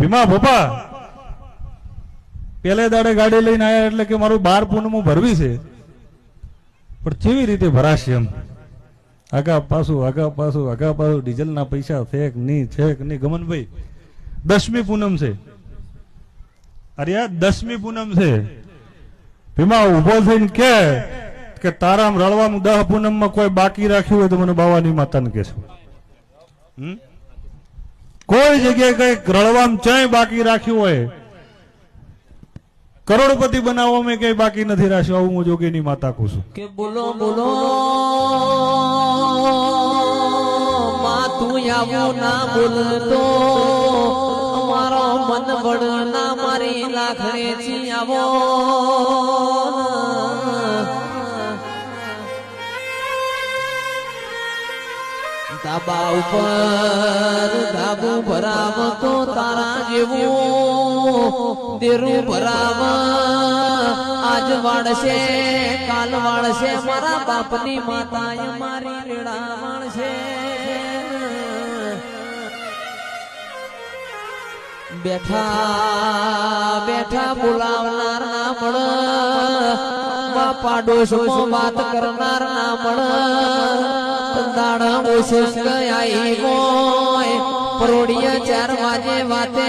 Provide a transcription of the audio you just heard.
ભીમા ભોપા પેલે દાડે ગાડી લઈને આયા એટલે કે મારું 12 પૂનમું ભરવી છે, પણ કેવી રીતે ભરાશે એમ આગા પાછું ડીઝલ ના પૈસા છે કે નહીં ગમનભાઈ 10મી પૂનમ છે, અરે યાર 10મી પૂનમ છે. ભીમા ઉભો થઈને કે તારામ રળવાનું 10 પૂનમ માં કોઈ બાકી રાખ્યું હોય તો મને બાવાની માતાને કહેશો. કોઈ જગ્યાએ કઈ રળવામાં ચાય બાકી રાખ્યું હોય, કરોડપતિ બનાવવા મેં કઈ બાકી નથી રાખ્યું, આવું હું જોગીની માતા કહું છું. કે બોલો બોલો માં તું આવું ના બોલતો, અમારો મન બળ ના મારી લાખડે છી આવો. ધાબા ઉપર ધાબુ ભરાવતો તારા જેવું દેરું ભરાવ આજ વાળશે કાલ વાળશે, મારા બાપની માતા મારી રેડા વાળશે. બેઠા બેઠા બોલાવનાર ના મળે, પાડોશમાં વાત કરનાર ના મળે. દાડા ઓછો આઈ હોય પરોડિયા 4 વાગે વાતે